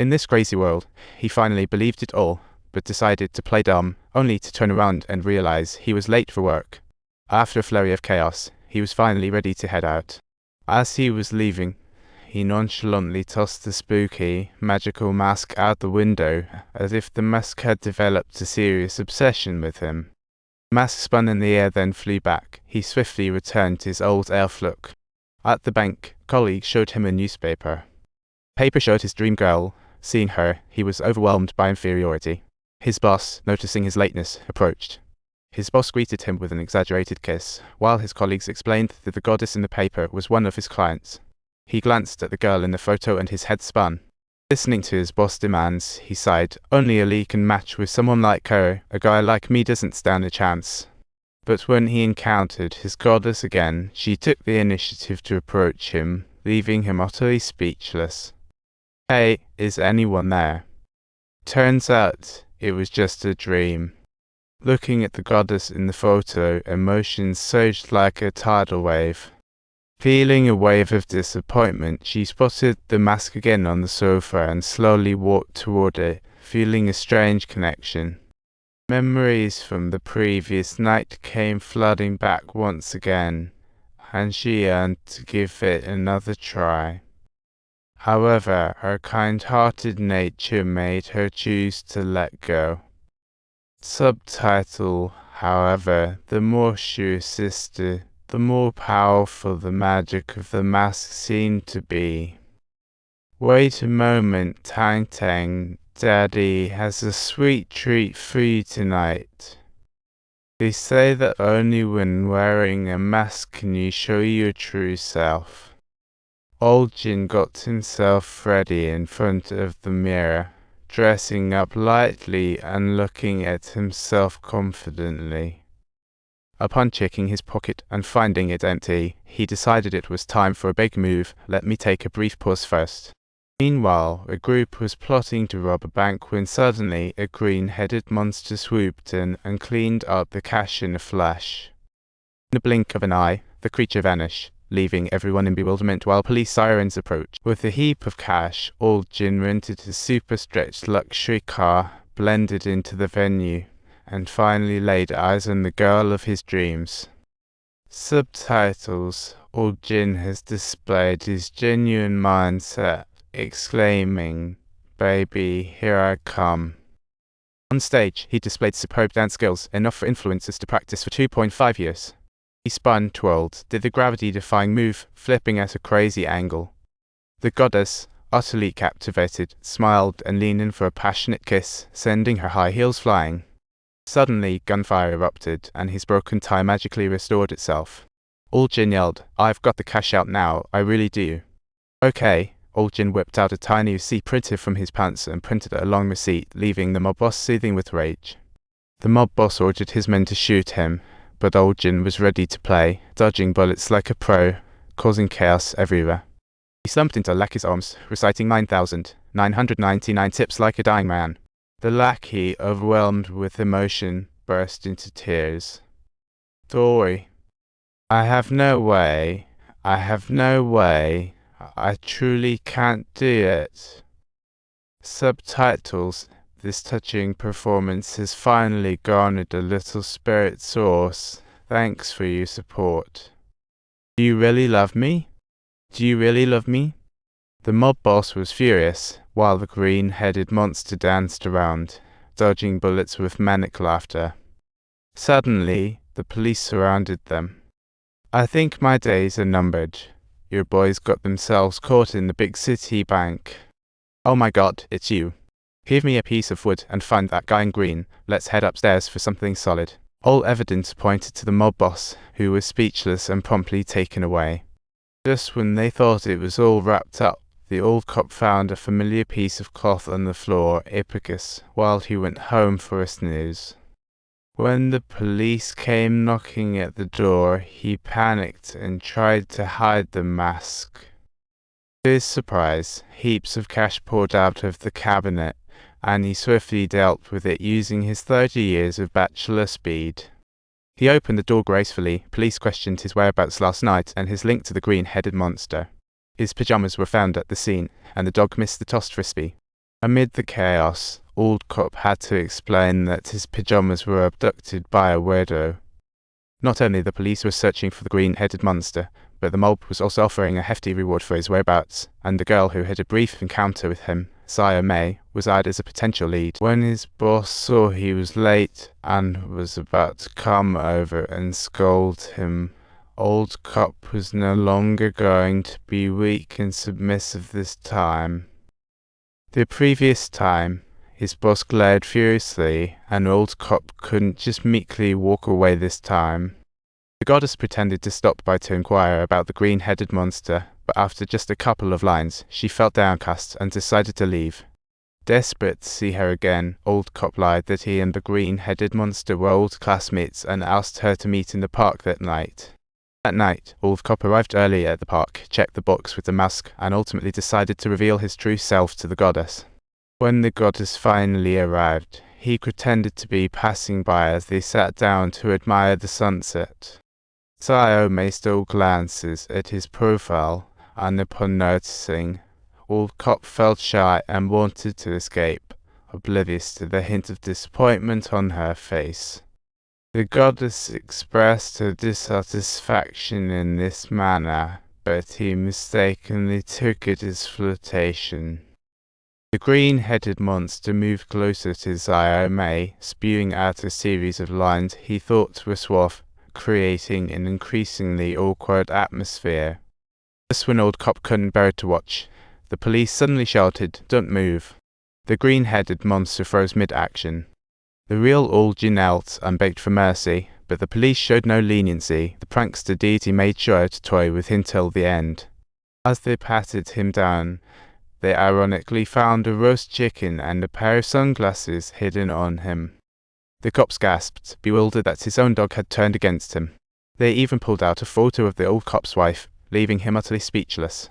In this crazy world, he finally believed it all, but decided to play dumb, only to turn around and realize he was late for work. After a flurry of chaos, he was finally ready to head out. As he was leaving, he nonchalantly tossed the spooky, magical mask out the window, as if the mask had developed a serious obsession with him. The mask spun in the air, then flew back. He swiftly returned to his old elf look. At the bank, colleagues showed him a newspaper. The paper showed his dream girl. Seeing her, he was overwhelmed by inferiority. His boss, noticing his lateness, approached. His boss greeted him with an exaggerated kiss, while his colleagues explained that the goddess in the paper was one of his clients. He glanced at the girl in the photo and his head spun. Listening to his boss' demands, he sighed, "Only Ali can match with someone like her. A guy like me doesn't stand a chance." But when he encountered his goddess again, she took the initiative to approach him, leaving him utterly speechless. "Hey, is anyone there?" Turns out, it was just a dream. Looking at the goddess in the photo, emotions surged like a tidal wave. Feeling a wave of disappointment, she spotted the mask again on the sofa and slowly walked toward it, feeling a strange connection. Memories from the previous night came flooding back once again, and she yearned to give it another try. However, her kind-hearted nature made her choose to let go. Subtitle: However, the more she resisted, the more powerful the magic of the mask seemed to be. "Wait a moment, Tang Tang. Daddy has a sweet treat for you tonight. They say that only when wearing a mask can you show your true self." Old Jin got himself ready in front of the mirror, dressing up lightly and looking at himself confidently. Upon checking his pocket and finding it empty, he decided it was time for a big move. Let me take a brief pause first. Meanwhile, a group was plotting to rob a bank when suddenly a green-headed monster swooped in and cleaned up the cash in a flash. In the blink of an eye, the creature vanished, leaving everyone in bewilderment while police sirens approached. With a heap of cash, Old Jin rented a super-stretched luxury car, blended into the venue, and finally laid eyes on the girl of his dreams. Subtitles: Old Jin has displayed his genuine mindset, exclaiming, "Baby, here I come." On stage, he displayed superb dance skills, enough for influencers to practice for 2.5 years. He spun, twirled, did the gravity-defying move, flipping at a crazy angle. The goddess, utterly captivated, smiled and leaned in for a passionate kiss, sending her high heels flying. Suddenly, gunfire erupted, and his broken tie magically restored itself. Old Jin yelled, "I've got the cash out now, I really do." "Okay." Old Jin whipped out a tiny receipt printer from his pants and printed a long receipt, leaving the mob boss seething with rage. The mob boss ordered his men to shoot him, but Old Jin was ready to play, dodging bullets like a pro, causing chaos everywhere. He slumped into Lackey's arms, reciting 9,999 tips like a dying man. The lackey, overwhelmed with emotion, burst into tears. "Dory, I have no way. I truly can't do it." Subtitles: This touching performance has finally garnered a little spirit source. Thanks for your support. Do you really love me? Do you really love me? The mob boss was furious, while the green-headed monster danced around, dodging bullets with manic laughter. Suddenly, the police surrounded them. "I think my days are numbered. Your boys got themselves caught in the big city bank. Oh my god, it's you. Give me a piece of wood and find that guy in green. Let's head upstairs for something solid." All evidence pointed to the mob boss, who was speechless and promptly taken away. Just when they thought it was all wrapped up, the old cop found a familiar piece of cloth on the floor, Ipicus, while he went home for a snooze. When the police came knocking at the door, he panicked and tried to hide the mask. To his surprise, heaps of cash poured out of the cabinet, and he swiftly dealt with it using his 30 years of bachelor speed. He opened the door gracefully. Police questioned his whereabouts last night and his link to the green-headed monster. His pajamas were found at the scene, and the dog missed the tossed frisbee. Amid the chaos, Old Cop had to explain that his pajamas were abducted by a weirdo. Not only the police were searching for the green-headed monster, but the mob was also offering a hefty reward for his whereabouts, and the girl who had a brief encounter with him, Saya May, was eyed as a potential lead. When his boss saw he was late and was about to come over and scold him, Old Cop was no longer going to be weak and submissive this time. The previous time, his boss glared furiously, and Old Cop couldn't just meekly walk away this time. The goddess pretended to stop by to inquire about the green-headed monster, but after just a couple of lines, she felt downcast and decided to leave. Desperate to see her again, Old Cop lied that he and the green-headed monster were old classmates and asked her to meet in the park that night. That night, Old Cop arrived early at the park, checked the box with the mask, and ultimately decided to reveal his true self to the goddess. When the goddess finally arrived, he pretended to be passing by as they sat down to admire the sunset. Saya May stole glances at his profile, and upon noticing, Old Cop felt shy and wanted to escape, oblivious to the hint of disappointment on her face. The goddess expressed her dissatisfaction in this manner, but he mistakenly took it as flirtation. The green-headed monster moved closer to Saya May, spewing out a series of lines he thought were suave, creating an increasingly awkward atmosphere. Just when Old Cop couldn't bear to watch, the police suddenly shouted, "Don't move." The green-headed monster froze mid-action. The real Old Jin knelt and begged for mercy, but the police showed no leniency. The prankster deity made sure to toy with him till the end. As they patted him down, they ironically found a roast chicken and a pair of sunglasses hidden on him. The cops gasped, bewildered that his own dog had turned against him. They even pulled out a photo of the Old Cop's wife, leaving him utterly speechless.